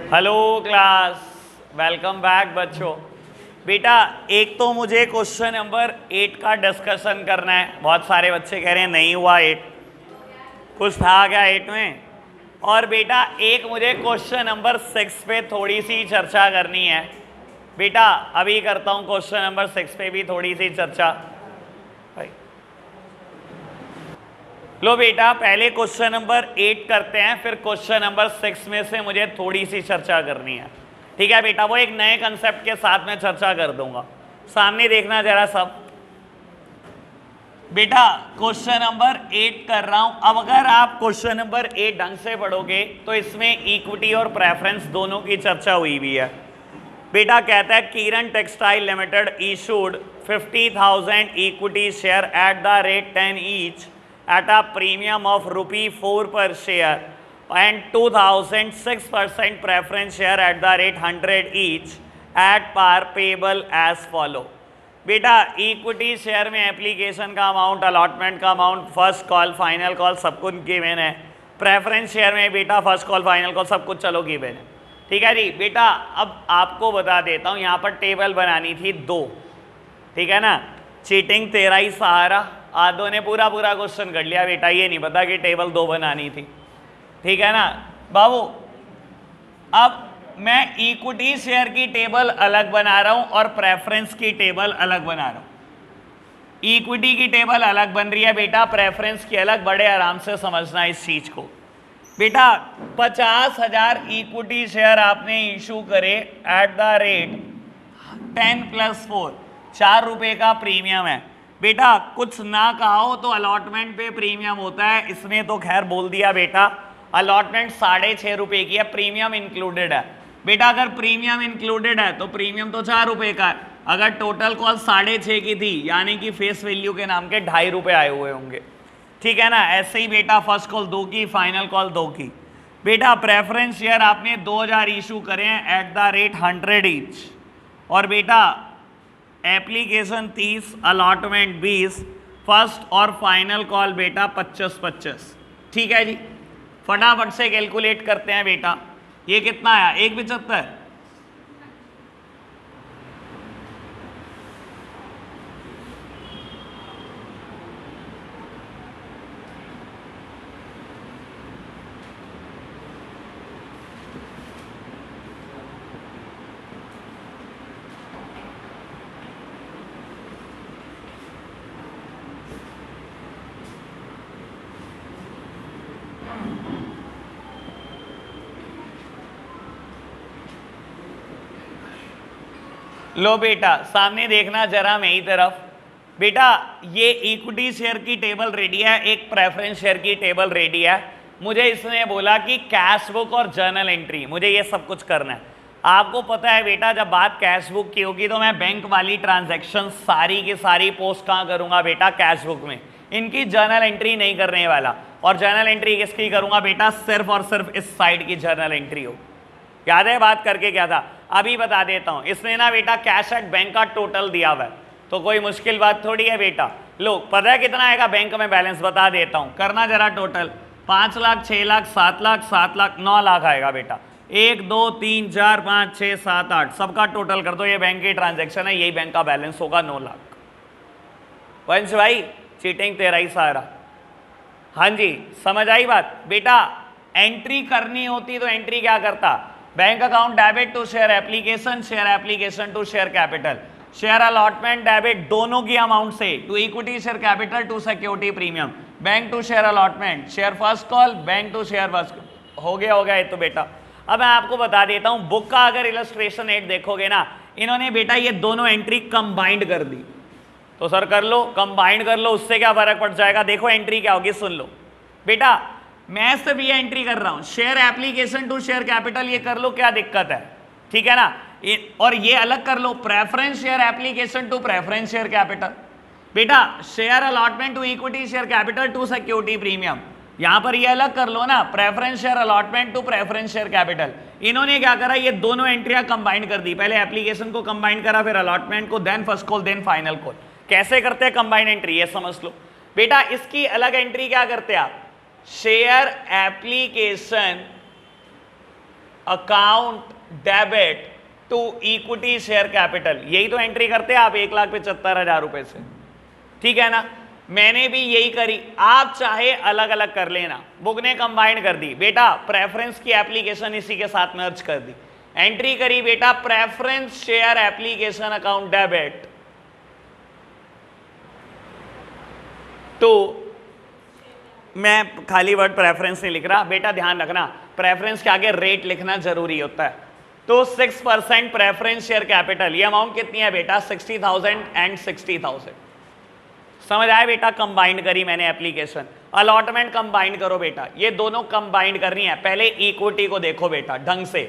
Hello class, welcome back बच्चों। बेटा एक तो मुझे क्वेश्चन नंबर 8 का डिस्कशन करना है। बहुत सारे बच्चे कह रहे हैं नहीं हुआ 8, कुछ था क्या 8 में। और बेटा एक मुझे क्वेश्चन नंबर 6 पे थोड़ी सी चर्चा करनी है। बेटा अभी करता हूँ क्वेश्चन नंबर 6 पे भी थोड़ी सी चर्चा। लो बेटा पहले क्वेश्चन नंबर 8 करते हैं, फिर क्वेश्चन नंबर 6 में से मुझे थोड़ी सी चर्चा करनी है। ठीक है बेटा, वो एक नए कंसेप्ट के साथ में चर्चा कर दूंगा। सामने देखना जरा सब। बेटा क्वेश्चन नंबर 8 कर रहा हूं। अब अगर आप क्वेश्चन नंबर 8 ढंग से पढ़ोगे तो इसमें इक्विटी और प्रेफरेंस दोनों की चर्चा हुई भी है। बेटा कहता है Kiran textile limited issued 50,000 equity share at the rate 10 each at a premium of ₹4 per share and 2006% preference share at the rate 100 each at par payable as follow। बेटा इक्विटी शेयर में एप्लीकेशन का अमाउंट, अलॉटमेंट का amount, first call, final call सब कुछ given है। Preference share में बेटा first call, final call सब कुछ चलो गिवन है। ठीक है जी। बेटा अब आपको बता देता हूँ, यहाँ पर टेबल बनानी थी 2, ठीक है ना। चीटिंग तेरा ही सहारा, आधों ने पूरा क्वेश्चन कर लिया। बेटा ये नहीं पता कि टेबल 2 बनानी थी, ठीक है ना बाबू। अब मैं इक्विटी शेयर की टेबल अलग बना रहा हूं और प्रेफरेंस की टेबल अलग बना रहा हूं। इक्विटी की टेबल अलग बन रही है बेटा, प्रेफरेंस की अलग। बड़े आराम से समझना इस चीज को। बेटा 50,000 इक्विटी शेयर आपने इशू करे एट द रेट 10 + 4, 4 रुपए का प्रीमियम है। बेटा कुछ ना कहा हो तो अलॉटमेंट पे प्रीमियम होता है, इसने तो खैर बोल दिया बेटा अलॉटमेंट 6.5 रुपए की है, प्रीमियम इंक्लूडेड है। बेटा अगर प्रीमियम इंक्लूडेड है तो प्रीमियम तो 4 रुपए का है। अगर टोटल कॉल 6.5 की थी यानी कि फेस वैल्यू के नाम के 2.5 रुपए आए हुए होंगे, ठीक है ना। ऐसे ही बेटा फर्स्ट कॉल 2 की, फाइनल कॉल 2 की। बेटा प्रेफरेंस शेयर आपने 2000 इशू करे हैं एट द रेट 100 ईच, और बेटा एप्लीकेशन 30, अलॉटमेंट 20, फर्स्ट और फाइनल कॉल बेटा 25-25। ठीक है जी। फटाफट से कैलकुलेट करते हैं बेटा, ये कितना आया 1.75। लो बेटा सामने देखना जरा मेरी तरफ। बेटा ये इक्विटी शेयर की टेबल रेडी है, एक प्रेफरेंस शेयर की टेबल रेडी है। मुझे इसने बोला कि कैश बुक और जर्नल एंट्री, मुझे ये सब कुछ करना है। आपको पता है बेटा जब बात कैश बुक की होगी तो मैं बैंक वाली ट्रांजैक्शन सारी की सारी पोस्ट कहाँ करूँगा बेटा, कैश बुक में। इनकी जर्नल एंट्री नहीं करने वाला। और जर्नल एंट्री किसकी करूँगा बेटा, सिर्फ और सिर्फ इस साइड की जर्नल एंट्री हो। याद है बात करके क्या था, अभी बता देता हूं। इसने ना बेटा कैश एट बैंक का टोटल दिया हुआ है, तो कोई मुश्किल बात थोड़ी है बेटा। लो पता है कितना आएगा बैंक में बैलेंस, बता देता हूं। करना जरा टोटल, 5 लाख, 6 लाख, 7 लाख, 7 लाख, 9 लाख आएगा बेटा। 1 2 3 4 5 6 7 8 सबका टोटल कर दो। ये बैंक की ट्रांजेक्शन है, यही बैंक का बैलेंस होगा 9 लाख। वंश भाई चीटिंग तेरा ही सहारा। हाँ जी समझ आई बात। बेटा एंट्री करनी होती तो एंट्री क्या करता, bank account debit to share application to share capital, share allotment debit दोनों की अमाउंट से to equity share capital to security premium, bank to share allotment, share first call, bank to share first. हो गया ये तो बेटा। अब मैं आपको बता देता हूं, बुक का अगर इलस्ट्रेशन 8 देखोगे ना, इन्होंने बेटा ये दोनों एंट्री कंबाइंड कर दी। तो सर कर लो, कंबाइंड कर लो, उससे क्या फर्क पड़ जाएगा। देखो एंट्री क्या होगी, सुन लो बेटा। मैं सिर्फ ये एंट्री कर रहा हूं, share application to share capital, ये कर लो, क्या दिक्कत है, ठीक है ना। और ये अलग कर लो, preference share application to preference share capital. बेटा share allotment to equity share capital to security premium, यहां पर ये अलग कर लो ना, preference share allotment to preference share capital. इन्होंने क्या करा, ये दोनों एंट्रियां कंबाइन कर दी। पहले एप्लीकेशन को कंबाइन करा, फिर अलॉटमेंट को, then first call, then final call. कैसे करते हैं कंबाइन एंट्री, ये समझ लो बेटा। इसकी अलग एंट्री क्या करते हैं आप, share application account debit to equity share capital, यही तो एंट्री करते हैं आप 1,75,000 रुपए से, ठीक है ना। मैंने भी यही करी, आप चाहे अलग अलग कर लेना, बुक ने कंबाइन कर दी बेटा, प्रेफरेंस की एप्लीकेशन इसी के साथ मर्ज कर दी, एंट्री करी बेटा preference share application account debit तो मैं खाली वर्ड प्रेफरेंस नहीं लिख रहा बेटा, ध्यान रखना प्रेफरेंस के आगे रेट लिखना जरूरी होता है। तो 6% प्रेफरेंस शेयर कैपिटल, ये अमाउंट कितनी है बेटा 60,000 एंड 60,000, समझ आया बेटा। कंबाइंड करी मैंने एप्लीकेशन, अलॉटमेंट कंबाइंड करो बेटा, ये दोनों कंबाइंड करनी है। पहले इक्विटी को देखो बेटा ढंग से,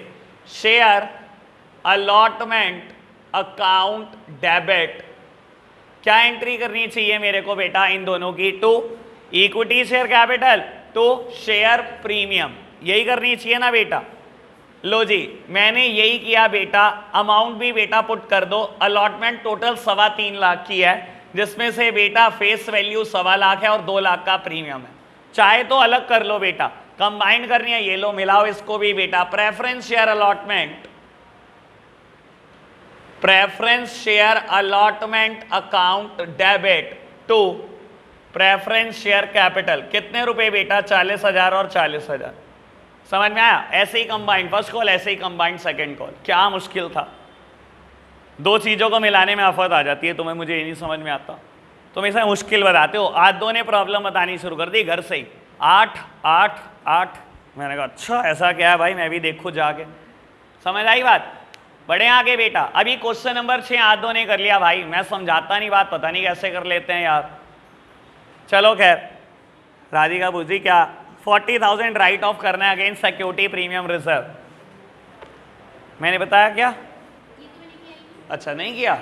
शेयर अलॉटमेंट अकाउंट डेबिट, क्या एंट्री करनी चाहिए मेरे को बेटा इन दोनों की, to equity share capital to share premium, यही करनी चाहिए ना बेटा। लो जी मैंने यही किया बेटा, अमाउंट भी बेटा पुट कर दो, अलॉटमेंट टोटल 3.25 लाख की है, जिसमें से बेटा फेस वैल्यू 1.25 लाख है और 2 लाख का प्रीमियम है। चाहे तो अलग कर लो बेटा, कंबाइन करनी है, ये लो मिलाओ इसको भी बेटा, preference share allotment, preference share allotment account debit to preference share capital, कितने रुपए बेटा 40,000 और 40,000, समझ में आया। ऐसे ही कंबाइंड फर्स्ट कॉल, ऐसे ही कंबाइंड सेकंड कॉल, क्या मुश्किल था, दो चीज़ों को मिलाने में आफत आ जाती है, तुम्हें मुझे ये नहीं समझ में आता, तुम इसे मुश्किल बताते हो। आज दो ने प्रॉब्लम बतानी शुरू कर दी घर से ही, 8 8 8, मैंने कहा अच्छा ऐसा क्या है भाई, मैं भी देखूँ जाके, समझ आई बात। बड़े आगे बेटा, अभी क्वेश्चन नंबर 6 आज दो ने कर लिया भाई, मैं समझाता नहीं बात, पता नहीं कैसे कर लेते हैं यार। चलो खैर, राधिका पूछी क्या 40,000 राइट ऑफ करना है अगेंस्ट सिक्योरिटी प्रीमियम रिजर्व, मैंने बताया क्या, अच्छा नहीं किया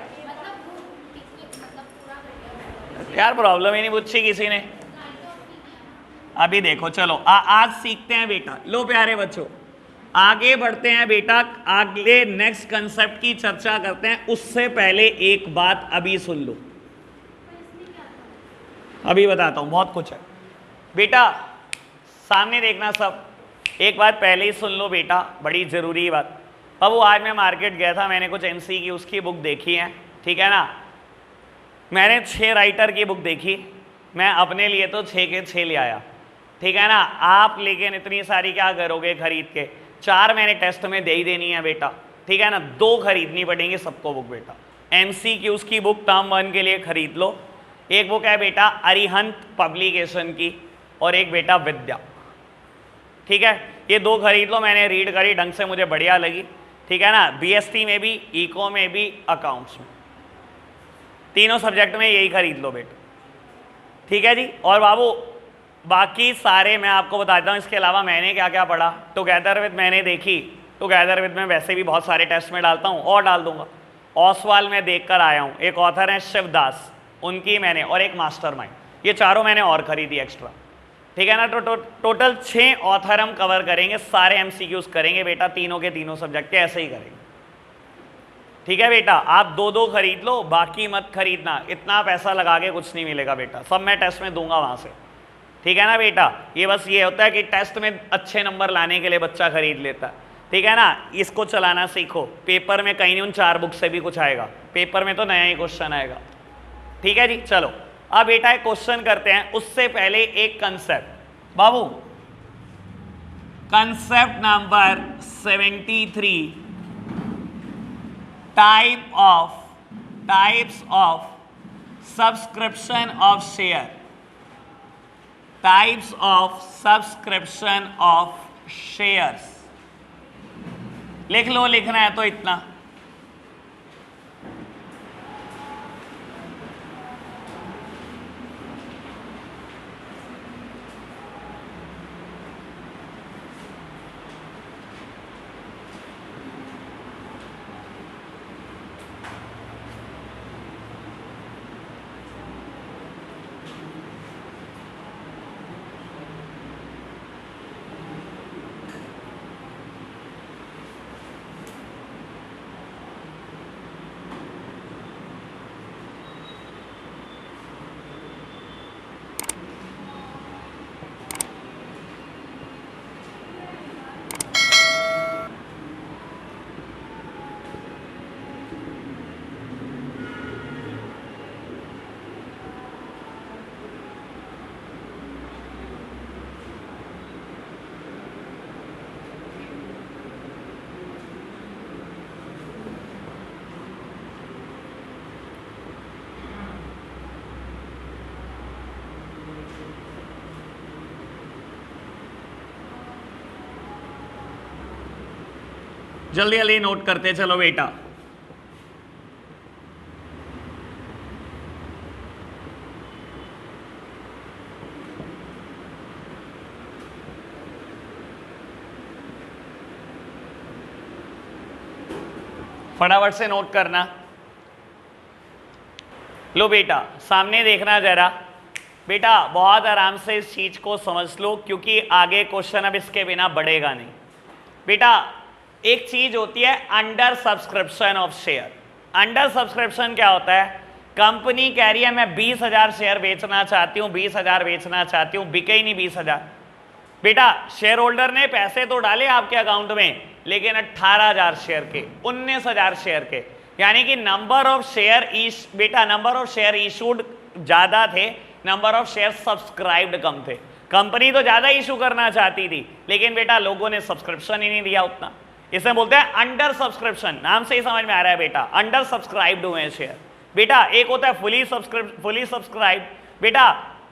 यार, प्रॉब्लम ही नहीं पूछी किसी ने। अभी देखो चलो आज सीखते हैं बेटा। लो प्यारे बच्चों आगे बढ़ते हैं बेटा, आगे नेक्स्ट कंसेप्ट की चर्चा करते हैं, उससे पहले एक बात अभी सुन लो, अभी बताता हूं, बहुत कुछ है बेटा, सामने देखना सब, एक बात पहले ही सुन लो बेटा, बड़ी जरूरी बात। अब वो आज मैं मार्केट गया था, मैंने कुछ एमसी की उसकी बुक देखी है, ठीक है ना, मैंने 6 राइटर की बुक देखी, मैं अपने लिए तो 6 के 6 ले आया, ठीक है ना। आप लेकिन इतनी सारी क्या करोगे खरीद के, 4 मैंने टेस्ट में दे ही देनी है बेटा, ठीक है ना, 2 खरीदनी पड़ेंगी सबको बुक बेटा। एमसी की उसकी बुक टर्म 1 के लिए खरीद लो, एक बुक है बेटा अरिहंत पब्लिकेशन की और एक बेटा विद्या, ठीक है, ये 2 खरीद लो, मैंने रीड करी ढंग से, मुझे बढ़िया लगी, ठीक है ना। बीएसटी में भी, इको में भी, अकाउंट्स में, तीनों सब्जेक्ट में यही खरीद लो बेटा, ठीक है जी। और बाबू बाकी सारे मैं आपको बता देता हूँ, इसके अलावा मैंने क्या क्या पढ़ा, टुगेदर विद मैंने देखी, टुगेदर विद में वैसे भी बहुत सारे टेस्ट में डालता हूँ और डाल दूंगा, ऑसवाल में देख कर आया हूँ, एक ऑथर है शिवदास, उनकी मैंने, और एक मास्टरमाइंड, ये चारों मैंने और खरीदी एक्स्ट्रा, ठीक है ना। तो टोटल 6 ऑथर हम कवर करेंगे, सारे एमसीक्यूज करेंगे बेटा, तीनों के तीनों सब्जेक्ट के ऐसे ही करेंगे, ठीक है बेटा। आप 2-2 खरीद लो, बाकी मत खरीदना, इतना पैसा लगा के कुछ नहीं मिलेगा बेटा, सब मैं टेस्ट में दूंगा वहां से, ठीक है ना बेटा। ये बस ये होता है कि टेस्ट में अच्छे नंबर लाने के लिए बच्चा खरीद लेता है, ठीक है ना। इसको चलाना सीखो, पेपर में कहीं नहीं उन 4 बुक से भी कुछ आएगा, पेपर में तो नया ही क्वेश्चन आएगा, ठीक है जी। चलो अब बेटा एक क्वेश्चन करते हैं, उससे पहले एक concept Babu, concept number 73, types of subscription of share, types of subscription of shares, लिख लो, लिखना है तो इतना। जल्दी जल्दी नोट करते चलो बेटा। फटाफट से नोट करना। लो बेटा सामने देखना जरा बेटा, बहुत आराम से इस चीज को समझ लो क्योंकि आगे क्वेश्चन अब इसके बिना बढ़ेगा नहीं। बेटा एक चीज होती है under subscription of share. Under subscription क्या होता है? कंपनी कह रही है मैं 20,000 शेयर बेचना चाहती हूं, 20,000 बेचना चाहती हूं, बिके ही नहीं 20,000। बेटा शेयर होल्डर ने पैसे तो डाले आपके अकाउंट में, लेकिन 18,000 शेयर के, 19,000 शेयर के, यानी कि नंबर ऑफ शेयर बेटा नंबर ऑफ शेयर इशूड ज्यादा थे, नंबर ऑफ शेयर सब्सक्राइब्ड कम थे। कंपनी तो ज्यादा इशू करना चाहती थी, लेकिन बेटा लोगों ने सब्सक्रिप्शन ही नहीं दिया उतना। इसे बोलते हैं अंडर सब्सक्रिप्शन। नाम से ही समझ में आ रहा है बेटा, अंडर सब्सक्राइब्ड हुए शेयर। बेटा एक होता है फुली सब्सक्राइब्ड। बेटा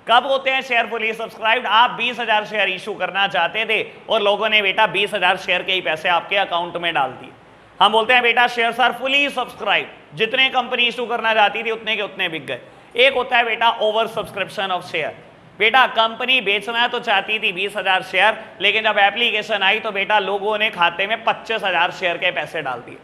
कब होते हैं शेयर फुली सब्सक्राइब्ड? आप 20,000 शेयर इशू करना चाहते थे और लोगों ने बेटा 20,000 शेयर के ही पैसे आपके अकाउंट में डाल दिए। हम बोलते हैं बेटा शेयर्स आर फुली सब्सक्राइब, जितने कंपनी इशू करना चाहती थी उतने के उतने बिक गए। एक होता है बेटा ओवर सब्सक्रिप्शन ऑफ शेयर। बेटा कंपनी बेचना तो चाहती थी 20,000 शेयर, लेकिन जब एप्लीकेशन आई तो बेटा लोगों ने खाते में 25,000 शेयर के पैसे डाल दिए।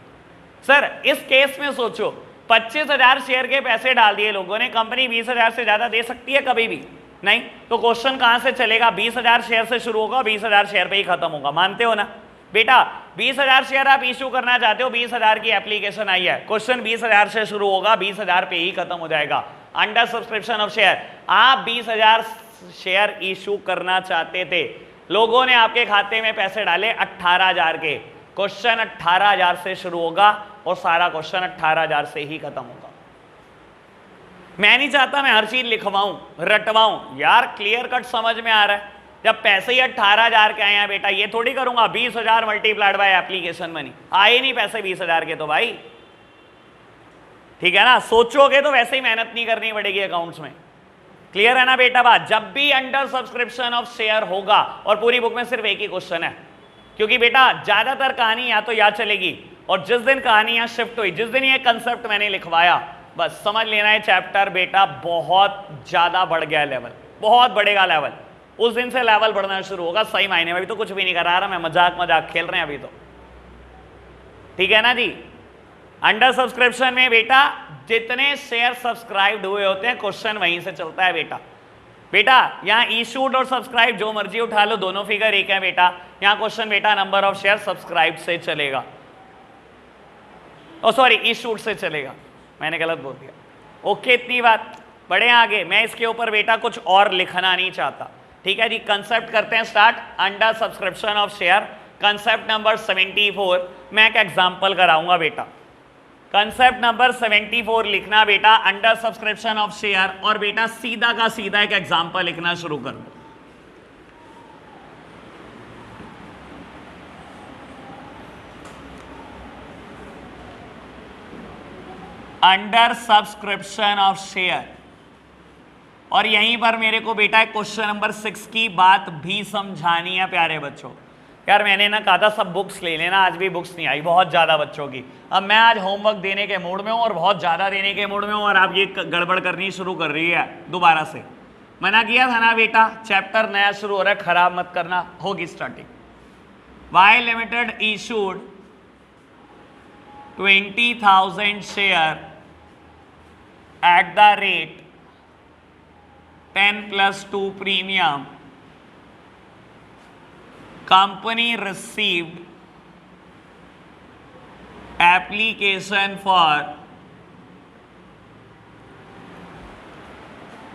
सर इस केस में सोचो 25,000 शेयर के पैसे डाल दिए लोगों ने, कंपनी 20,000 से ज्यादा दे सकती है कभी भी नहीं। तो क्वेश्चन कहां से चलेगा? 20,000 शेयर से शुरू होगा, 20,000 शेयर पे ही खत्म होगा। मानते हो ना बेटा? 20,000 शेयर आप इशू करना चाहते हो, 20,000 की एप्लीकेशन आई है, क्वेश्चन 20,000 से शुरू होगा, 20,000 पे ही खत्म हो जाएगा। अंडर सब्सक्रिप्शन ऑफ शेयर, आप 20,000 शेयर इशू करना चाहते थे, लोगों ने आपके खाते में पैसे डाले 18,000 के, क्वेश्चन 18,000 से शुरू होगा और सारा क्वेश्चन 18,000 से ही खत्म होगा। मैं नहीं चाहता मैं हर चीज लिखवाऊं रटवाऊं यार, क्लियर कट समझ में आ रहा है। जब पैसे ही 18,000 के आए हैं बेटा, ये थोड़ी करूंगा 20,000 मल्टीप्लाइड बाय एप्लीकेशन मनी, आए नहीं पैसे 20,000 के तो भाई, ठीक है ना? सोचोगे तो वैसे ही मेहनत नहीं करनी पड़ेगी अकाउंट्स में। क्लियर है ना बेटा बात? जब भी अंडर सब्सक्रिप्शन ऑफ शेयर होगा, और पूरी बुक में सिर्फ एक ही क्वेश्चन है, क्योंकि बेटा ज्यादातर कहानी या तो याद चलेगी, और जिस दिन कहानी यहां शिफ्ट हुई, जिस दिन ये कंसेप्ट मैंने लिखवाया, बस समझ लेना है चैप्टर बेटा बहुत ज्यादा बढ़ गया लेवल, बहुत बढ़ेगा लेवल। उस दिन से लेवल बढ़ना शुरू होगा सही मायने में। अभी तो कुछ भी नहीं करा रहा मैं, मजाक खेल रहे हैं अभी तो, ठीक है ना जी? अंडर सब्सक्रिप्शन में बेटा जितने शेयर सब्सक्राइब्ड हुए होते हैं, क्वेश्चन वहीं से चलता है बेटा। बेटा यहां इशूड और सब्सक्राइब जो मर्जी उठा लो, दोनों फिगर एक है बेटा। यहां क्वेश्चन बेटा नंबर ऑफ शेयर सब्सक्राइब से चलेगा, ओ सॉरी इशूड से चलेगा, मैंने गलत बोल दिया। ओके इतनी बात, बढ़े आगे। मैं इसके ऊपर बेटा कुछ और लिखना नहीं चाहता, ठीक है जी? कंसेप्ट करते हैं start. Under subscription of share, concept number 74। मैं एक एग्जांपल कराऊंगा बेटा। कंसेप्ट नंबर 74 लिखना बेटा, अंडर सब्सक्रिप्शन ऑफ शेयर, और बेटा सीधा का सीधा एक एग्जांपल लिखना शुरू कर दो। अंडर सब्सक्रिप्शन ऑफ शेयर, और यहीं पर मेरे को बेटा क्वेश्चन नंबर 6 की बात भी समझानी है प्यारे बच्चों। यार मैंने ना कहा था सब बुक्स ले लेना, आज भी बुक्स नहीं आई, बहुत ज़्यादा बच्चों की। अब मैं आज होमवर्क देने के मूड में हूँ और बहुत ज़्यादा देने के मूड में हूँ, और आप ये गड़बड़ करनी शुरू कर रही है दोबारा से। मना किया था ना बेटा, चैप्टर नया शुरू हो रहा है, खराब मत करना, होगी starting. Y limited issued 20,000 share at the rate 10+2 premium. Company received application for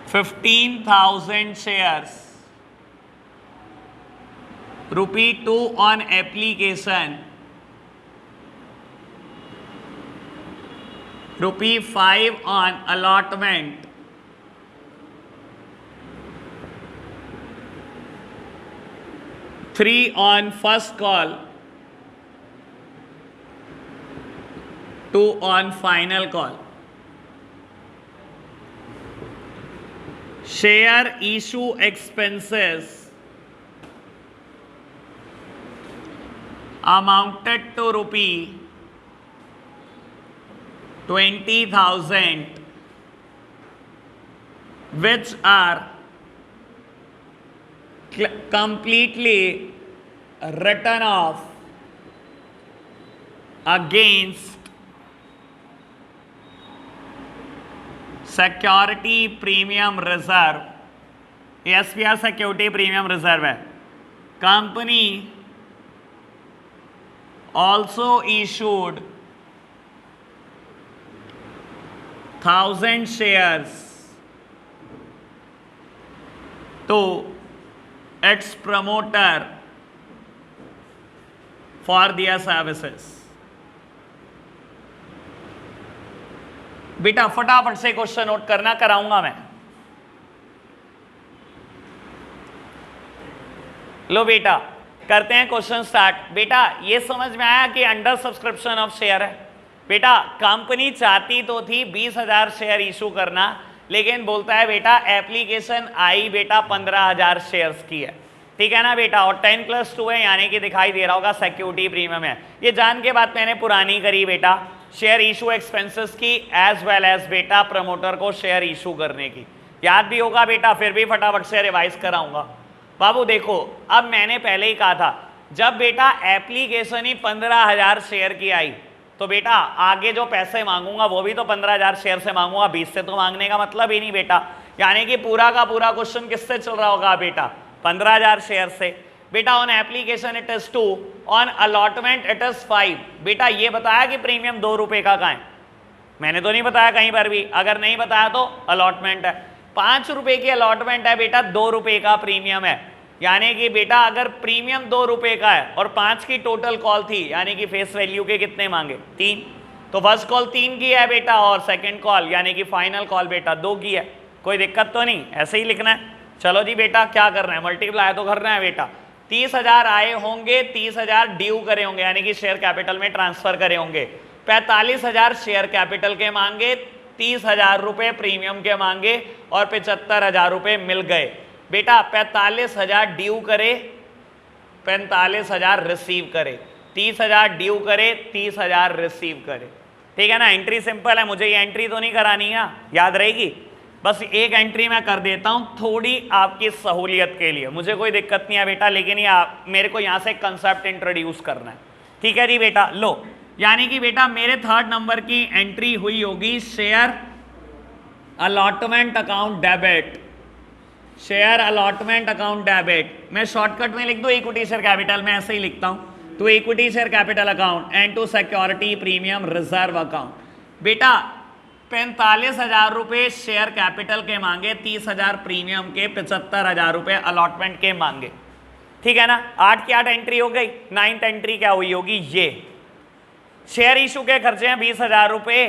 15,000 shares. ₹2 on application, ₹5 on allotment, ₹3 on first call, $2 on final call. Share issue expenses amounted to rupee 20,000 which are completely written off against security premium reserve. SPR security premium reserve है. Company also issued 1,000 shares to its promoter for their services. बेटा फटाफट से question note करना, कराऊंगा मैं. लो बेटा करते हैं क्वेश्चन स्टार्ट. बेटा ये समझ में आया कि अंडर सब्सक्रिप्शन ऑफ शेयर है. बेटा कंपनी चाहती तो थी 20,000 शेयर इशू करना, लेकिन बोलता है बेटा एप्लीकेशन आई बेटा 15,000 शेयर्स की है. ठीक है ना बेटा, और 10+2 है, यानी कि दिखाई दे रहा होगा सिक्योरिटी प्रीमियम है. ये जान के बाद मैंने पुरानी करी बेटा शेयर इशू एक्सपेंसेस की एज वेल एज बेटा प्रमोटर को शेयर इशू करने की. याद भी होगा बेटा, फिर भी फटाफट से रिवाइज कराऊंगा. बाबू देखो, अब मैंने पहले ही कहा था जब बेटा एप्लीकेशन ही 15,000 शेयर की आई तो बेटा आगे जो पैसे मांगूंगा वो भी तो 15,000 शेयर से मांगूंगा, 20 से तो मांगने का मतलब ही नहीं बेटा. यानी कि पूरा का पूरा क्वेश्चन किससे चल रहा होगा बेटा, 15,000 शेयर से. बेटा on application it is 2, on allotment it is 5. बेटा ये बताया कि प्रीमियम 2 रुपए का कहाँ है, मैंने तो नहीं बताया कहीं पर भी. अगर नहीं बताया तो अलॉटमेंट है, 5 रुपए की अलॉटमेंट है बेटा, 2 रुपए का प्रीमियम है. यानी कि बेटा अगर प्रीमियम 2 रुपए का है और 5 की टोटल कॉल थी, यानी कि फेस वैल्यू के कितने मांगे, 3. तो फर्स्ट कॉल 3 की है बेटा और सेकंड कॉल यानी कि फाइनल कॉल बेटा 2 की है. कोई दिक्कत तो नहीं, ऐसे ही लिखना है. चलो जी बेटा क्या करना है, मल्टीप्लाई तो करना है बेटा. 30,000 आए होंगे, 30,000 ड्यू करे होंगे यानी कि शेयर कैपिटल में ट्रांसफर करे होंगे. 45,000 शेयर कैपिटल के मांगे, 30,000 रुपए प्रीमियम के मांगे और 75,000 रुपए मिल गए. बेटा 45,000 ड्यू करे, 45,000 रिसीव करे, 30,000 ड्यू करे, 30,000 रिसीव करे. ठीक है ना, एंट्री सिंपल है, मुझे ये एंट्री तो नहीं करानी है, याद रहेगी. बस एक एंट्री मैं कर देता हूं थोड़ी आपकी सहूलियत के लिए, मुझे कोई दिक्कत नहीं है बेटा, लेकिन ये मेरे को यहां से कंसेप्ट इंट्रोड्यूस करना है. ठीक है जी बेटा. लो यानी कि बेटा मेरे 3rd नंबर की एंट्री हुई होगी share allotment account debit. Share allotment account debit मैं शॉर्टकट में लिख दूं इक्विटी शेयर कैपिटल में, ऐसे ही लिखता हूं. तो equity share capital account and to security premium reserve account. बेटा 45,000 रुपए शेयर कैपिटल के मांगे, 30,000 प्रीमियम के, 75,000 रुपए अलॉटमेंट के मांगे. ठीक है ना, 8 की 8 एंट्री हो गई. 9th एंट्री क्या हुई होगी, ये शेयर इशू के खर्चे हैं 20,000 रुपए.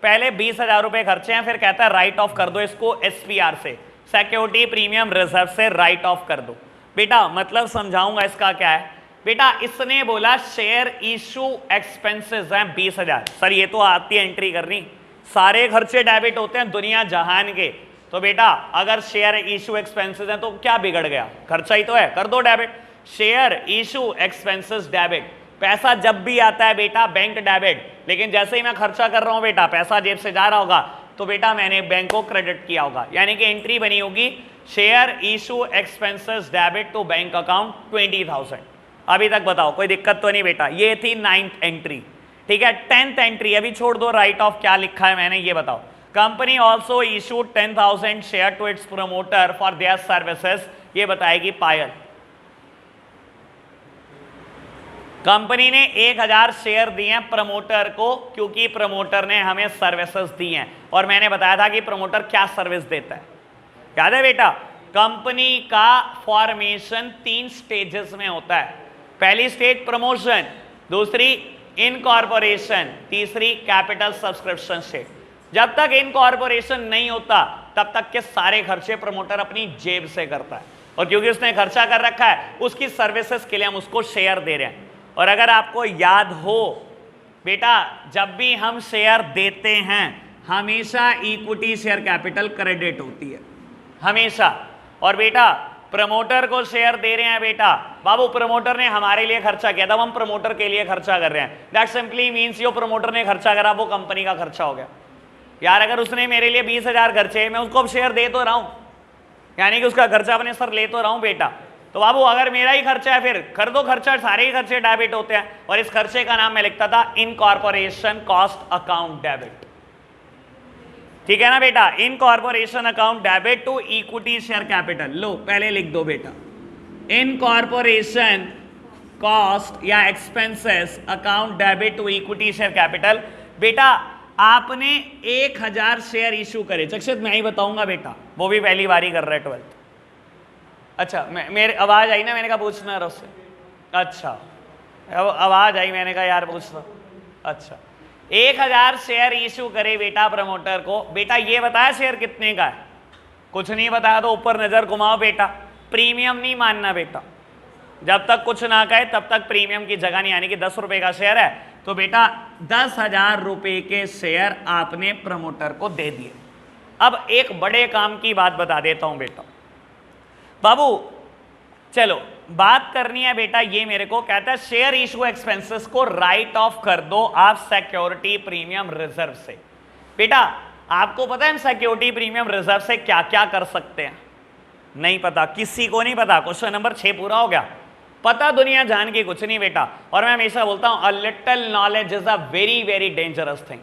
पहले 20,000 रुपए खर्चे हैं, फिर कहता है राइट ऑफ कर दो इसको SPR से, सिक्योरिटी प्रीमियम रिजर्व से राइट ऑफ कर दो. बेटा मतलब समझाऊंगा इसका क्या है. बेटा इसने बोला शेयर इशू एक्सपेंसेस हैं 20,000. सर ये तो आती है एंट्री करनी, सारे खर्चे डेबिट होते हैं दुनिया जहान के. तो बेटा अगर शेयर इशू एक्सपेंसेस हैं तो क्या बिगड़ गया, खर्चा ही तो है, कर दो debit. Share issue expenses debit, पैसा जब भी आता है बेटा बैंक डेबिट, लेकिन जैसे ही मैं खर्चा कर रहा हूं बेटा पैसा जेब से जा रहा होगा तो बेटा मैंने बैंक को क्रेडिट किया होगा. यानी कि एंट्री बनी होगी share issue expenses debit to bank account 20,000. अभी तक बताओ कोई दिक्कत तो नहीं बेटा. ये थी 9th एंट्री. ठीक है, 10th एंट्री अभी छोड़ दो, राइट ऑफ क्या लिखा है मैंने ये बताओ. Company also issued 10,000 share to its promoter for their services. ये बताएगी पायल. कंपनी ने 1,000 शेयर दिए हैं प्रमोटर को, क्योंकि प्रमोटर ने हमें सर्विसेज दी हैं. और मैंने बताया था कि प्रमोटर क्या सर्विस देता है, याद है बेटा. कंपनी का फॉर्मेशन 3 स्टेजेस में होता है. पहली स्टेज प्रमोशन, दूसरी इनकॉर्पोरेशन, तीसरी कैपिटल सब्सक्रिप्शन स्टेज. जब तक इनकॉर्पोरेशन नहीं होता तब तक के सारे खर्चे प्रमोटर अपनी जेब से करता है, और क्योंकि उसने खर्चा कर रखा है उसकी सर्विसेज के लिए हम उसको शेयर दे रहे हैं. और अगर आपको याद हो बेटा, जब भी हम शेयर देते हैं हमेशा इक्विटी शेयर कैपिटल क्रेडिट होती है, हमेशा. और बेटा प्रमोटर को शेयर दे रहे हैं बेटा, बाबू प्रमोटर ने हमारे लिए खर्चा किया था, हम प्रमोटर के लिए खर्चा कर रहे हैं, दैट सिंपली मींस जो प्रमोटर ने खर्चा करा वो कंपनी का खर्चा हो गया। यार अगर उसने मेरे लिए 20,000 खर्चे, मैं उसको अब शेयर दे तो रहा हूं, यानी कि उसका खर्चा अपने सर ले तो रहा हूं बेटा। तो बाबू अगर मेरा ही खर्चा है फिर कर दो खर्चा, सारे ही खर्चे डेबिट होते हैं, और इस खर्चे का नाम मैं लिखता था इनकॉर्पोरेशन कॉस्ट अकाउंट डेबिट। ठीक है ना बेटा, incorporation account debit to equity share capital. लो पहले लिख दो बेटा, इनकॉर्पोरेशन कॉस्ट या expenses account debit to equity share capital. बेटा आपने 1000 शेयर इशू करे, चक्षित मैं ही बताऊंगा बेटा, वो भी पहली बारी कर रहा है 12th। अच्छा मेरे आवाज आई ना, मैंने कहा पूछना रहा उससे। अच्छा आवाज आई, मैंने कहा यार पूछना। अच्छा 1000 शेयर इशू करे बेटा प्रमोटर को। बेटा ये बताया शेयर कितने का है, कुछ नहीं बताया तो ऊपर नजर घुमाओ बेटा, प्रीमियम नहीं मानना बेटा, जब तक कुछ ना कहे तब तक प्रीमियम की जगह नहीं। यानी कि 10 रुपए का शेयर है तो बेटा 10,000 रुपए के शेयर आपने प्रमोटर को दे दिए। अब एक बड़े काम की बात बता देता हूं बेटा, बाबू चलो बात करनी है बेटा, ये मेरे को कहता है शेयर इशू एक्सपेंसेस को राइट ऑफ कर दो आप सिक्योरिटी प्रीमियम रिजर्व से। बेटा आपको पता है सिक्योरिटी प्रीमियम रिजर्व से क्या क्या कर सकते हैं? नहीं पता, किसी को नहीं पता। क्वेश्चन नंबर 6 पूरा हो गया, पता दुनिया जान के कुछ नहीं बेटा। और मैं हमेशा बोलता हूं a little knowledge is a very very dangerous thing.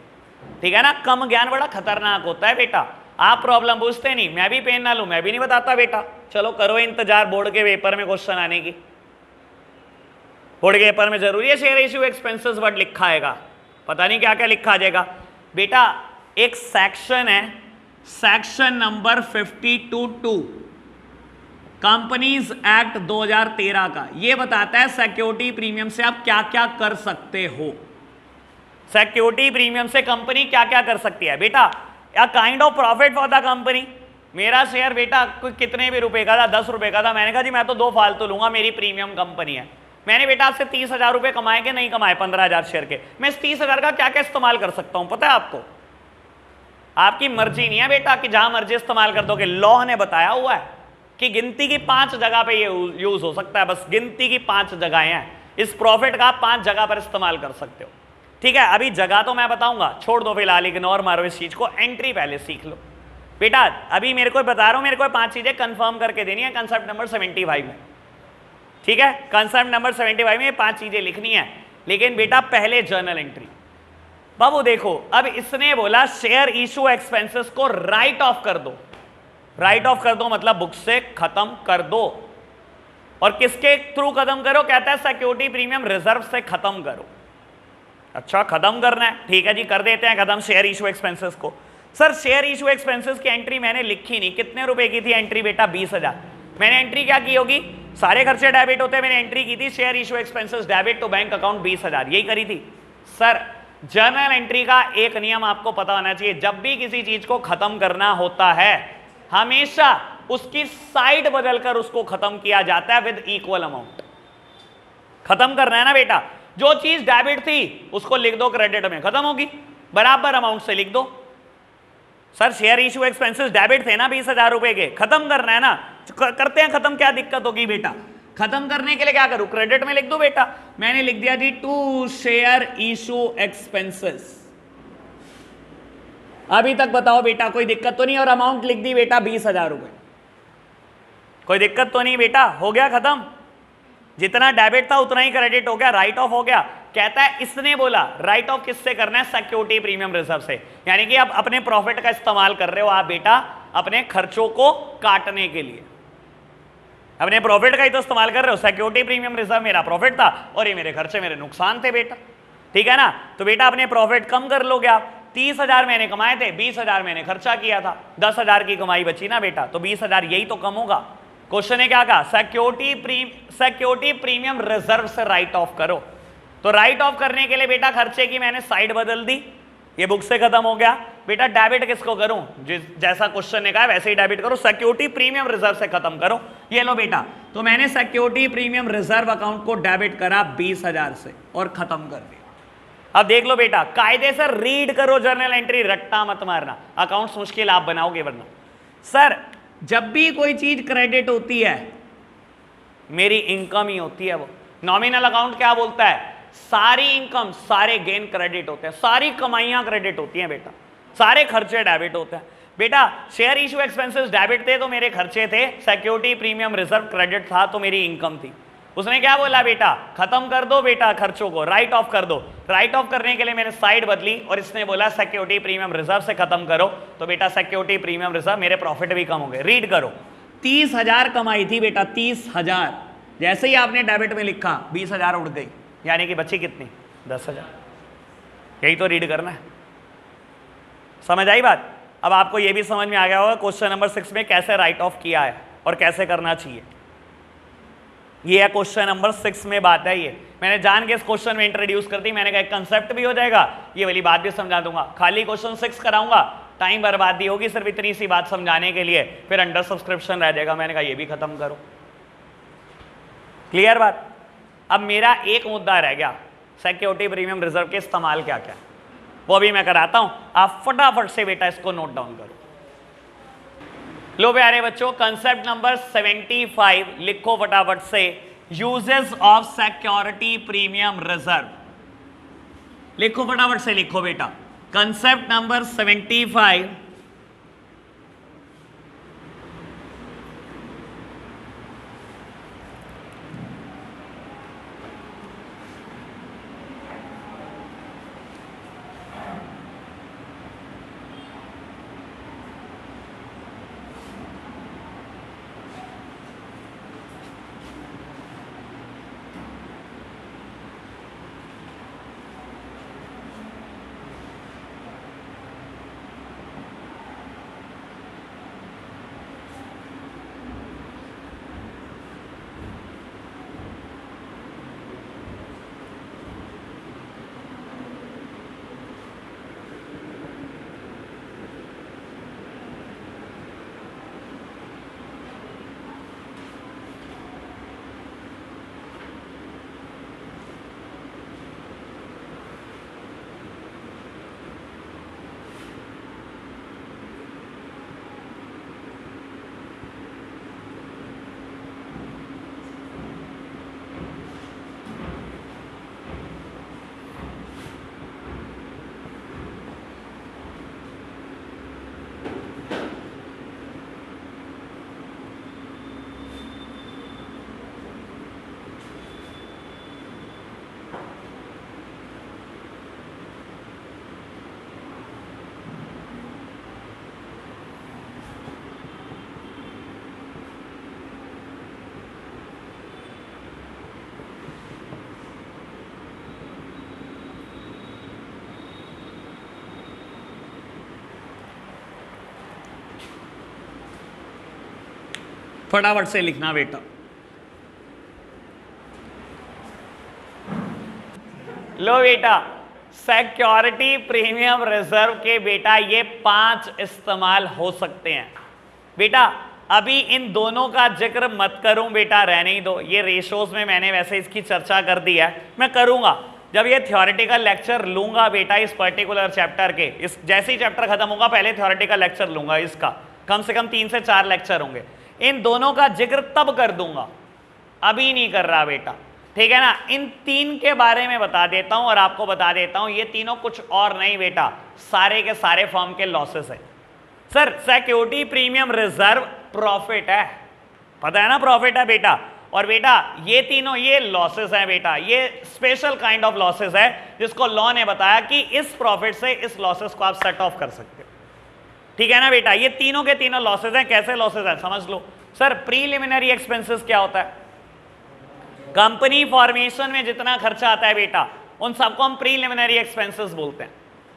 ठीक है ना, कम ज्ञान बड़ा खतरनाक होता है बेटा। आप प्रॉब्लम पूछते नहीं, मैं भी पेन ना लूं, मैं भी नहीं बताता बेटा। चलो करो इंतजार बोर्ड के पेपर में क्वेश्चन आने की। बोर्ड के पेपर में जरूरी है शेयर इश्यू एक्सपेंसेस वर्ड लिखा आएगा, पता नहीं क्या क्या लिखा आ जाएगा बेटा। एक सेक्शन है, सेक्शन नंबर 52(2) कंपनीज एक्ट 2013 का, ये बताता है सिक्योरिटी प्रीमियम से आप क्या क्या कर सकते हो। सिक्योरिटी प्रीमियम से कंपनी क्या क्या कर सकती है बेटा? या kind of profit for the company. मेरा शेयर बेटा कितने भी रुपए का था, 10 रुपए का था, मैंने कहा जी मैं तो 2 फालतू लूंगा, मेरी प्रीमियम कंपनी है। मैंने बेटा आपसे 30,000 रुपए कमाए कि नहीं कमाए 15,000 शेयर के, मैं इस 30,000 का क्या क्या इस्तेमाल कर सकता हूं पता है आपको? आपकी मर्जी नहीं है बेटा कि जहां मर्जी इस्तेमाल कर दोगे। लॉ ने बताया हुआ है कि गिनती की 5 जगह पे ये यूज हो सकता है, बस गिनती की 5 जगहें हैं। इस प्रॉफिट का आप 5 जगह पर इस्तेमाल कर सकते हो। ठीक है, अभी जगह तो मैं बताऊंगा, छोड़ दो फिलहाल, इग्नोर मारो इस चीज को, एंट्री पहले सीख लो बेटा। अभी मेरे को बता रहा हूं, मेरे को 5 चीजें कंफर्म करके देनी है कंसेप्ट नंबर 75 में। ठीक है, कंसेप्ट नंबर 75 में 5 चीजें लिखनी है, लेकिन बेटा पहले जर्नल एंट्री। बाबू देखो, अब इसने बोला शेयर इशू एक्सपेंसेस को राइट ऑफ कर दो। राइट ऑफ कर दो मतलब बुक से खत्म कर दो। और किसके थ्रू खत्म करो? कहता है सिक्योरिटी प्रीमियम रिजर्व से खत्म करो। अच्छा खत्म करना है, ठीक है जी कर देते हैं खत्म शेयर इशू एक्सपेंसेस को। सर शेयर इशू एक्सपेंसेस की एंट्री मैंने लिखी नहीं, कितने रुपए की थी एंट्री बेटा? 20,000। मैंने एंट्री क्या की होगी? सारे खर्चे डेबिट होते हैं, मैंने एंट्री की थी share issue expenses debit to bank account 20,000, यही करी थी। सर जर्नल एंट्री का एक नियम आपको पता होना चाहिए, जब भी किसी चीज को खत्म करना होता है हमेशा उसकी साइड बदलकर उसको खत्म किया जाता है विद इक्वल अमाउंट। खत्म करना है ना बेटा, जो चीज डेबिट थी उसको लिख दो क्रेडिट में, खत्म होगी, बराबर अमाउंट से लिख दो। Sir share issue expenses debit थे ना 20,000 रुपए के, खत्म करना है ना, करते हैं खत्म, क्या दिक्कत होगी बेटा? खत्म करने के लिए क्या करूं? क्रेडिट में लिख दो बेटा। मैंने लिख दिया थी टू शेयर इशू एक्सपेंसेस। अभी तक बताओ बेटा कोई दिक्कत तो नहीं? और अमाउंट लिख दी बेटा 20,000 रुपए, कोई दिक्कत तो नहीं बेटा? हो गया खत्म, जितना डेबिट था उतना ही क्रेडिट हो गया, राइट ऑफ हो गया। कहता है इसने बोला राइट ऑफ किससे करना है? सिक्योरिटी प्रीमियम रिजर्व से। यानी कि आप अपने प्रॉफिट का इस्तेमाल कर रहे हो आप बेटा अपने खर्चों को काटने के लिए, अपने प्रॉफिट का ही तो इस्तेमाल कर रहे हो। सिक्योरिटी प्रीमियम रिजर्व मेरा प्रॉफिट था और ये मेरे खर्चे मेरे नुकसान थे बेटा, ठीक है ना? तो बेटा अपने प्रॉफिट कम कर लोगे आप। 30,000 मैंने कमाए थे, 20,000 मैंने खर्चा किया था, 10,000 की कमाई बची ना बेटा, तो 20,000 यही तो कम होगा। क्वेश्चन ने क्या कहा? सिक्योरिटी प्रीमियम रिजर्व से राइट ऑफ करो। तो राइट ऑफ करने के लिए बेटा खर्चे की मैंने साइड बदल दी, ये बुक से खत्म हो गया। बेटा डेबिट किसको करूं? जैसा क्वेश्चन ने कहा वैसे ही डेबिट करो, सिक्योरिटी प्रीमियम रिजर्व से खत्म करो। ये लो बेटा, तो मैंने सिक्योरिटी प्रीमियम रिजर्व अकाउंट को डेबिट करा 20,000 से और खत्म कर दिया। अब देख लो बेटा, कायदे से रीड करो जर्नल एंट्री, रट्टा मत मारना, अकाउंट्स मुश्किल आप बनाओगे वरना। सर जब भी कोई चीज क्रेडिट होती है मेरी इनकम ही होती है वो। नॉमिनल अकाउंट क्या बोलता है? सारी इनकम, सारे गेन क्रेडिट होते हैं, सारी कमाइयां क्रेडिट होती हैं बेटा, सारे खर्चे डेबिट होते हैं बेटा। शेयर इशू एक्सपेंसेस डेबिट थे तो मेरे खर्चे थे, सिक्योरिटी प्रीमियम रिजर्व क्रेडिट था तो मेरी इनकम थी। उसने क्या बोला बेटा? खत्म कर दो बेटा खर्चों को, राइट ऑफ कर दो। राइट ऑफ करने के लिए मैंने साइड बदली और इसने बोला सिक्योरिटी प्रीमियम रिजर्व से खत्म करो, तो बेटा सिक्योरिटी प्रीमियम रिजर्व, मेरे प्रॉफिट भी कम हो गए। रीड करो, 30,000 कमाई थी बेटा, 30,000। जैसे ही आपने डेबिट में लिखा 20,000 उड़ गई, यानी कि बची कितनी? 10,000। यही तो रीड करना है। समझ आई बात? अब आपको यह भी समझ में आ गया होगा क्वेश्चन नंबर 6 में कैसे राइट ऑफ किया है और कैसे करना चाहिए। ये है क्वेश्चन नंबर 6 में बात है। ये मैंने जान के इस क्वेश्चन में इंट्रोड्यूस कर दी, मैंने कहा कंसेप्ट भी हो जाएगा, ये वाली बात भी समझा दूंगा। खाली क्वेश्चन 6 कराऊंगा, टाइम बर्बादी होगी सिर्फ इतनी सी बात समझाने के लिए, फिर अंडर सब्सक्रिप्शन रह जाएगा। मैंने कहा ये भी खत्म करो। क्लियर बात? अब मेरा एक मुद्दा रह गया, सिक्योरिटी प्रीमियम रिजर्व के इस्तेमाल क्या क्या, वो भी मैं कराता हूं। आप फटाफट से बेटा इसको नोट डाउन करो। लो प्यारे बच्चों, कंसेप्ट नंबर 75 लिखो फटाफट से। Uses of security premium reserve, लिखो फटाफट से, लिखो बेटा। कंसेप्ट नंबर 75, फटाफट से लिखना बेटा। लो बेटा, सिक्योरिटी प्रीमियम रिजर्व के बेटा ये 5 इस्तेमाल हो सकते हैं बेटा। अभी इन दोनों का जिक्र मत करूं बेटा, रहने ही दो। ये रेशोज में मैंने वैसे इसकी चर्चा कर दी है, मैं करूंगा जब ये थ्योरेटिकल लेक्चर लूंगा बेटा इस पर्टिकुलर चैप्टर के। इस जैसे ही चैप्टर खत्म होगा पहले थ्योरेटिकल लेक्चर लूंगा, इसका कम से कम 3 से 4 लेक्चर होंगे। इन दोनों का जिक्र तब कर दूंगा, अभी नहीं कर रहा बेटा, ठीक है ना। इन 3 के बारे में बता देता हूं और आपको बता देता हूं ये तीनों कुछ और नहीं बेटा, सारे के सारे फर्म के लॉसेस है। Sir security premium reserve profit है, पता है ना, प्रॉफिट है बेटा। और बेटा ये तीनों ये लॉसेस हैं बेटा, ये स्पेशल काइंड ऑफ लॉसेस है जिसको लॉ ने बताया कि इस प्रॉफिट से इस लॉसेस को आप सेट ऑफ कर सकते हो, ठीक है ना बेटा। ये तीनों के तीनों लॉसेस हैं। कैसे लॉसेस हैं समझ लो। सर प्रीलिमिनरी एक्सपेंसेस क्या होता है? कंपनी फॉर्मेशन में जितना खर्चा आता है बेटा उन सबको हम प्रीलिमिनरी एक्सपेंसेस बोलते हैं।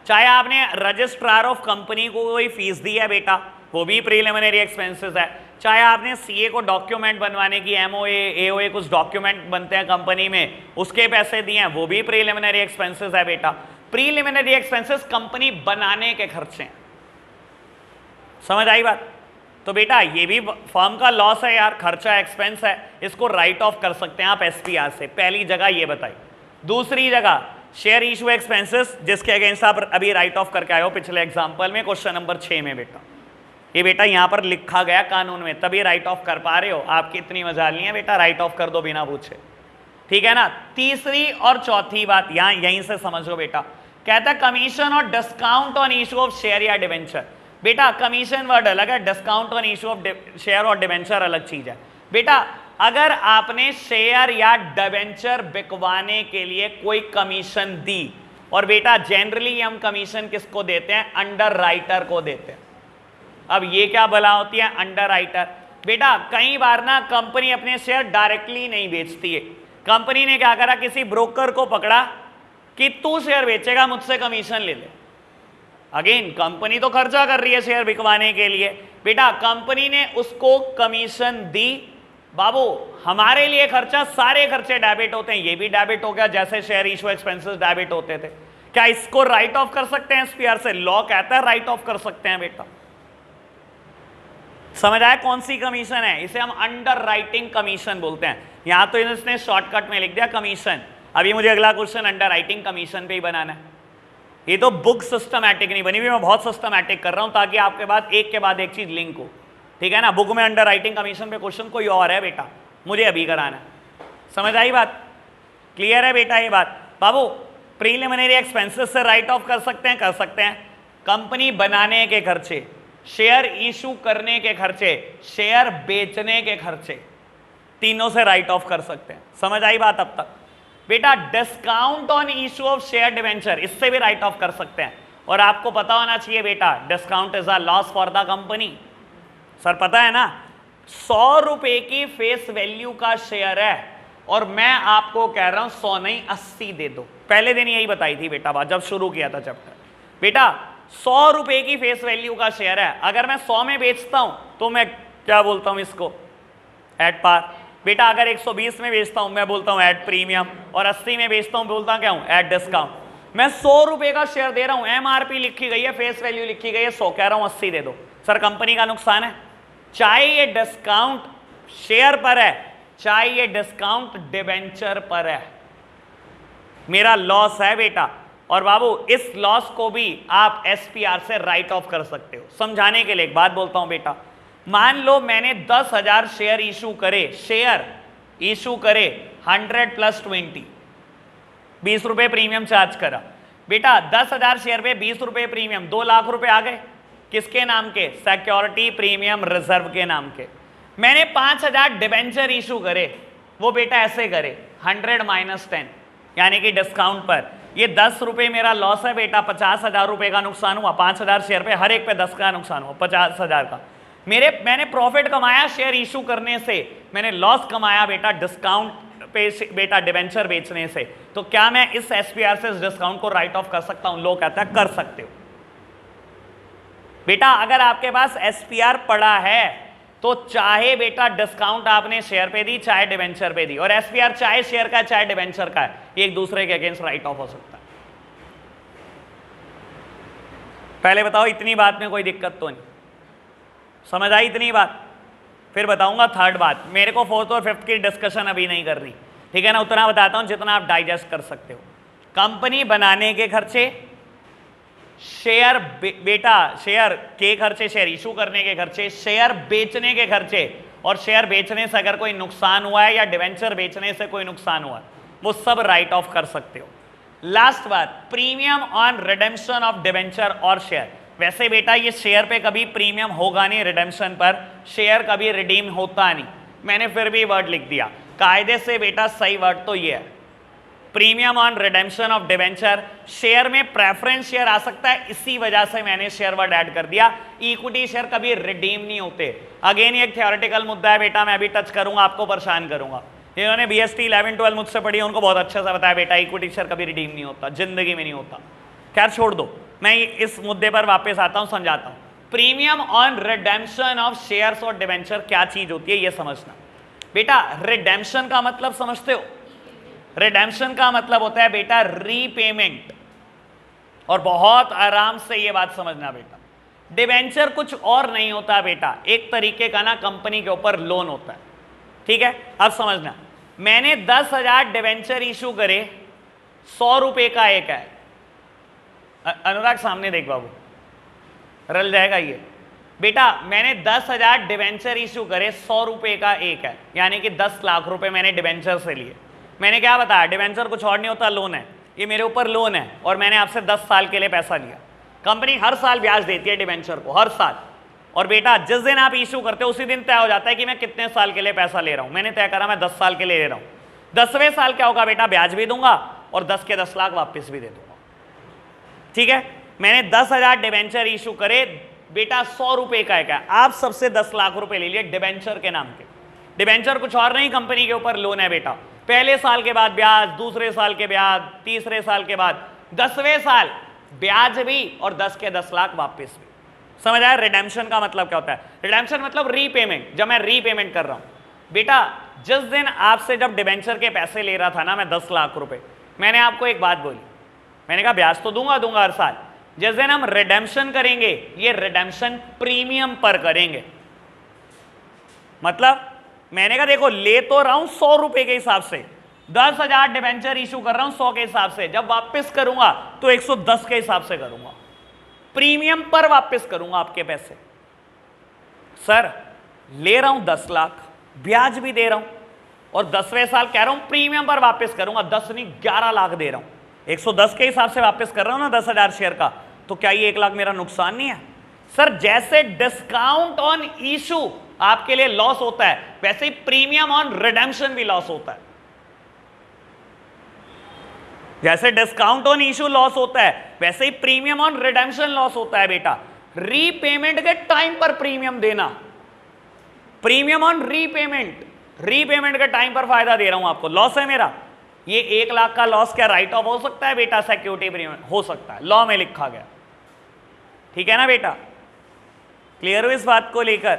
चाहे आपने रजिस्ट्रार ऑफ कंपनी को कोई फीस दी है बेटा, वो भी प्रीलिमिनरी एक्सपेंसेस है। चाहे आपने सीए को डॉक्यूमेंट बनवाने की, एमओए एओए कुछ डॉक्यूमेंट बनते हैं कंपनी में, उसके पैसे दिए हैं, वो भी प्रीलिमिनरी एक्सपेंसेस है बेटा। प्रीलिमिनरी एक्सपेंसेस कंपनी बनाने के खर्चे हैं, समझ आई बात। तो बेटा ये भी फर्म का लॉस है यार, खर्चा एक्सपेंस है, इसको राइट ऑफ कर सकते हैं आप एसपीआर से। पहली जगह ये बताई। दूसरी जगह शेयर इशू एक्सपेंसेस जिसके अगेंस्ट आप अभी राइट ऑफ करके आए हो पिछले एग्जांपल में, क्वेश्चन नंबर 6 में बेटा। ये बेटा यहां पर लिखा गया कानून में, तभी राइट ऑफ कर पा रहे हो। आपकी इतनी मजाल नहीं है बेटा, राइट ऑफ कर दो बिना पूछे, ठीक है ना। तीसरी और चौथी बात यहां यहीं से समझो बेटा, कहता है कमीशन और discount on issue of share या डिवेंचर। बेटा कमीशन वर्ड अलग है, discount on issue of share और डिवेंचर अलग चीज है। बेटा अगर आपने शेयर या डिवेंचर बिकवाने के लिए कोई कमीशन दी, और बेटा जनरली हम कमीशन किसको देते हैं, अंडर राइटर को देते हैं। अब ये क्या भला होती है अंडर राइटर, बेटा कई बार ना कंपनी अपने शेयर डायरेक्टली नहीं बेचती है। कंपनी ने क्या करा, किसी ब्रोकर को पकड़ा कि तू शेयर बेचेगा, मुझसे कमीशन ले ले। अगेन कंपनी तो खर्चा कर रही है शेयर बिकवाने के लिए, बेटा कंपनी ने उसको कमीशन दी। बाबू हमारे लिए खर्चा, सारे खर्चे डेबिट होते हैं, ये भी डेबिट हो गया, जैसे शेयर इशू एक्सपेंसेस डेबिट होते थे। क्या इसको राइट ऑफ कर सकते हैं एसपीआर से? लॉ कहता है राइट ऑफ कर सकते हैं बेटा। समझ आया कौन सी कमीशन है? इसे हम अंडर राइटिंग कमीशन बोलते हैं। यहां तो इसने शॉर्टकट में लिख दिया कमीशन। अभी मुझे अगला क्वेश्चन अंडर राइटिंग कमीशन पे ही बनाना है। ये तो बुक सिस्टमैटिक नहीं बनी हुई, मैं बहुत सिस्टमैटिक कर रहा हूं ताकि आपके बाद एक के बाद एक चीज लिंक हो, ठीक है ना। बुक में अंडर राइटिंग कमीशन पे क्वेश्चन कोई और है बेटा, मुझे अभी कराना है। समझ आई बात? क्लियर है बेटा ये बात? बाबू प्रीलिमिनरी एक्सपेंसेस से राइट ऑफ कर सकते हैं, कर सकते हैं। कंपनी बनाने के खर्चे, शेयर इशू करने के खर्चे, शेयर बेचने के खर्चे, तीनों से राइट ऑफ कर सकते हैं। समझ आई बात अब तक? बेटा discount on issue of share debenture, इससे भी राइट ऑफ कर सकते हैं। और आपको पता होना चाहिए बेटा discount is a loss for the company. Sir पता है ना, 100 रुपए की फेस वैल्यू का शेयर है और मैं आपको कह रहा हूं 100 नहीं 80 दे दो। पहले दिन यही बताई थी बेटा बात, जब शुरू किया था चैप्टर। बेटा 100 रुपए की फेस वैल्यू का शेयर है, अगर मैं 100 में बेचता हूं तो मैं क्या बोलता हूं इसको, एट पार। बेटा अगर 120 में बेचता हूं मैं बोलता हूं एट प्रीमियम, और 80 में बेचता हूं बोलता क्या हूं, एट डिस्काउंट। मैं 100 रुपए का शेयर दे रहा हूं, एमआरपी लिखी गई है, फेस वैल्यू लिखी गई है 100, कह रहा हूं 80 दे दो। सर कंपनी का नुकसान है, चाहे ये डिस्काउंट शेयर पर है, चाहे ये डिस्काउंट डिबेंचर पर है, मेरा लॉस है बेटा। और बाबू इस लॉस को भी आप एसपीआर से राइट ऑफ कर सकते हो। समझाने के लिए एक बात बोलता हूं बेटा, मान लो मैंने 10,000 शेयर इशू करे, शेयर इशू करे 100 + 20, 20 रुपए प्रीमियम चार्ज करा। बेटा 10,000 शेयर पे 20 रुपए प्रीमियम, 2 लाख रुपए आ गए। किसके नाम के? सिक्योरिटी प्रीमियम रिजर्व के नाम के। मैंने 5,000 डिबेंचर इशू करे, वो बेटा ऐसे करे 100 - 10 यानी कि डिस्काउंट पर। ये 10 रुपए मेरा लॉस है बेटा, 50,000 रुपए का नुकसान हुआ। 5,000 शेयर पे हर एक पे 10 का नुकसान हुआ, 50,000 का। मैंने प्रॉफिट कमाया शेयर इशू करने से, मैंने लॉस कमाया बेटा डिस्काउंट पे बेटा डिबेंचर बेचने से। तो क्या मैं इस एसपीआर से इस डिस्काउंट को राइट ऑफ कर सकता हूं? लोग कहता है कर सकते हो बेटा। अगर आपके पास एसपीआर पड़ा है तो चाहे बेटा डिस्काउंट आपने शेयर पे दी, चाहे डिबेंचर पे दी, और एसपीआर चाहे शेयर का चाहे डिबेंचर का है, एक दूसरे के अगेंस्ट राइट ऑफ हो सकता है। पहले बताओ इतनी बात में कोई दिक्कत तो नहीं? समझ आई इतनी बात? फिर बताऊंगा थर्ड बात। मेरे को 4th और 5th की डिस्कशन अभी नहीं करनी, ठीक है ना। उतना बताता हूं जितना आप डाइजेस्ट कर सकते हो। कंपनी बनाने के खर्चे, शेयर बेटा शेयर के खर्चे, शेयर इशू करने के खर्चे, शेयर बेचने के खर्चे, और शेयर बेचने से अगर कोई नुकसान हुआ है या डिवेंचर बेचने से कोई नुकसान हुआ है, वो सब राइट ऑफ कर सकते हो। लास्ट बात, premium on redemption of debenture और शेयर। वैसे बेटा ये शेयर पे कभी प्रीमियम होगा नहीं, रिडेम्पशन पर शेयर कभी रिडीम होता नहीं। मैंने फिर भी वर्ड लिख दिया, कायदे से बेटा सही वर्ड तो ये है, premium on redemption of debenture. Share में प्रेफरेंस शेयर आ सकता है, इसी वजह से मैंने शेयर वर्ड ऐड कर दिया। इक्विटी शेयर कभी रिडीम नहीं होते। अगेन ये एक थियोरेटिकल मुद्दा है बेटा, मैं अभी टच करूंगा, आपको परेशान करूंगा। जिन्होंने बीएसटी 11-12 मुझसे पढ़ी उनको बहुत अच्छे से बताया बेटा इक्विटी शेयर कभी रिडीम नहीं होता, जिंदगी में नहीं होता। खैर छोड़ दो, मैं इस मुद्दे पर वापस आता हूं, समझाता हूं। Premium on redemption of shares और डिवेंचर क्या चीज होती है ये समझना बेटा। रिडेम्पशन का मतलब समझते हो? रिडेम्पशन का मतलब होता है बेटा रीपेमेंट, और बहुत आराम से ये बात समझना बेटा। डिवेंचर कुछ और नहीं होता बेटा, एक तरीके का ना कंपनी के ऊपर लोन होता है, ठीक है। अब समझना, मैंने 10,000 डिवेंचर इशू करे, 100 रुपए का एक है। अनुराग सामने देख बाबू, रल जाएगा ये। बेटा मैंने 10,000 डिवेंचर इशू करे, 100 रुपए का एक है, यानी कि 10 लाख रुपए मैंने डिवेंचर से लिए। मैंने क्या बताया, डिवेंचर कुछ और नहीं होता, लोन है, ये मेरे ऊपर लोन है और मैंने आपसे 10 साल के लिए पैसा लिया। कंपनी हर साल ब्याज देती है डिवेंचर को, हर साल। और बेटा जिस दिन आप इशू करते हो उसी दिन तय हो जाता है कि मैं कितने साल के लिए पैसा ले रहा हूं। मैंने तय करा मैं 10 साल के लिए ले रहा हूं। 10वें साल क्या होगा बेटा, ब्याज भी दूंगा और 10 के 10 लाख वापस भी दे दूंगा। ठीक है, मैंने 10,000 डिवेंचर इशू करे, बेटा 100 रुपए का है, क्या आप सबसे 10 लाख रुपए ले लिए डिवेंचर के नाम के। डिवेंचर कुछ और नहीं, कंपनी के ऊपर लोन है बेटा। पहले साल के बाद ब्याज, दूसरे साल के ब्याज, तीसरे साल के बाद, 10वें साल ब्याज भी और 10 के 10 लाख वापस भी। समझ आया रिडेम्पशन का मतलब क्या होता है? रिडेम्पशन मतलब रीपेमेंट। जब मैं रीपेमेंट कर रहा हूं बेटा, जिस दिन आपसे जब डिवेंचर के पैसे ले रहा था ना मैं 10 लाख रुपए, मैंने आपको एक बात बोली, मैंने कहा ब्याज तो दूंगा हर साल। जिस दिन हम रिडेम्पशन करेंगे ये रिडेम्पशन प्रीमियम पर करेंगे। मतलब मैंने कहा देखो ले तो रहा हूं 100 रुपए के हिसाब से, 10,000 डिवेंचर इशू कर रहा हूं 100 के हिसाब से, जब वापस करूंगा तो 110 के हिसाब से करूंगा, प्रीमियम पर वापस करूंगा आपके पैसे। सर ले रहा हूं 10 लाख, ब्याज भी दे रहा हूं और 10वें साल कह रहा हूं प्रीमियम पर वापस करूंगा, 10 नहीं 11 लाख दे रहा हूं, 110 के हिसाब से वापस कर रहा हूं ना 10,000 शेयर का, तो क्या ये 1 लाख मेरा नुकसान नहीं है? सर जैसे डिस्काउंट ऑन इशू आपके लिए लॉस होता है, वैसे ही प्रीमियम ऑन रिडेम्पशन भी लॉस होता है। जैसे डिस्काउंट ऑन इशू लॉस होता है, वैसे ही प्रीमियम ऑन रिडेम्पशन लॉस होता है बेटा। रीपेमेंट के टाइम पर प्रीमियम देना, प्रीमियम ऑन रीपेमेंट, रीपेमेंट के टाइम पर फायदा दे रहा हूं आपको, लॉस है मेरा। ये 1 लाख का लॉस क्या राइट ऑफ हो सकता है बेटा? सिक्योरिटी प्रीमियम हो सकता है, लॉ में लिखा गया। ठीक है ना बेटा, क्लियर हो इस बात को लेकर?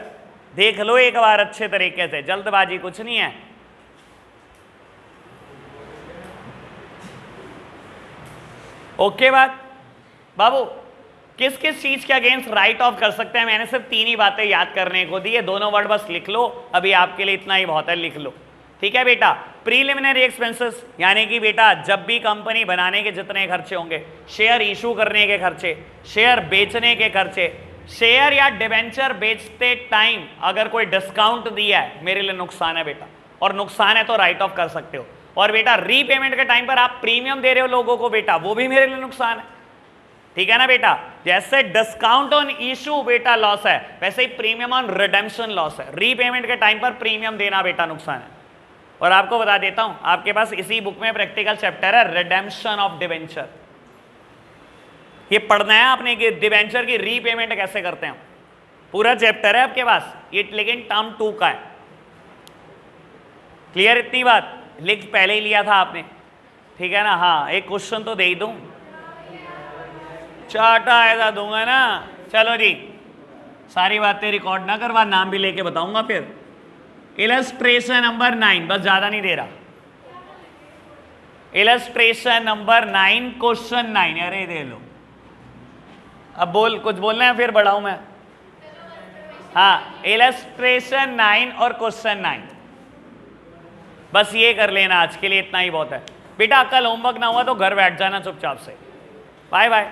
देख लो एक बार अच्छे तरीके से, जल्दबाजी कुछ नहीं है। ओके बात बाबू, किस किस चीज के अगेंस्ट राइट ऑफ कर सकते हैं? मैंने सिर्फ 3 ही बातें याद करने को दी है, दोनों वर्ड बस लिख लो, अभी आपके लिए इतना ही बहुत है, लिख लो। ठीक है बेटा, प्रीलिमिनरी एक्सपेंसेस यानी कि बेटा जब भी कंपनी बनाने के जितने खर्चे होंगे, शेयर इशू करने के खर्चे, शेयर बेचने के खर्चे, शेयर या डिवेंचर बेचते टाइम अगर कोई डिस्काउंट दिया है मेरे लिए नुकसान है बेटा, और नुकसान है तो राइट ऑफ कर सकते हो। और बेटा रीपेमेंट के टाइम पर आप प्रीमियम दे रहे हो लोगों को बेटा, वो भी मेरे लिए नुकसान है। ठीक है ना बेटा, जैसे डिस्काउंट ऑन इशू बेटा लॉस है, वैसे ही प्रीमियम ऑन रिडेम्पशन लॉस है। रीपेमेंट के टाइम पर प्रीमियम देना बेटा नुकसान है। और आपको बता देता हूं, आपके पास इसी बुक में प्रैक्टिकल चैप्टर है रिडेम्पशन ऑफ डिवेंचर, ये पढ़ना है आपने कि डिवेंचर की रीपेमेंट कैसे करते हैं, पूरा चैप्टर है आपके पास ये, लेकिन टर्म 2 का है। क्लियर इतनी बात? लिख पहले ही लिया था आपने, ठीक है ना? हाँ, एक क्वेश्चन तो दे ही दूं, चाटा ऐसा दूंगा ना। चलो जी, सारी बातें रिकॉर्ड ना करवा, नाम भी लेके बताऊंगा फिर। इलस्ट्रेशन नंबर 9, बस ज्यादा नहीं दे रहा। इलस्ट्रेशन नंबर 9, क्वेश्चन 9, अरे दे लो। अब बोल, कुछ बोलना है फिर बढ़ाऊं मैं? हाँ, इलस्ट्रेशन 9 और क्वेश्चन 9, बस ये कर लेना, आज के लिए इतना ही बहुत है बेटा। कल होमवर्क ना हुआ तो घर बैठ जाना चुपचाप से। Bye bye.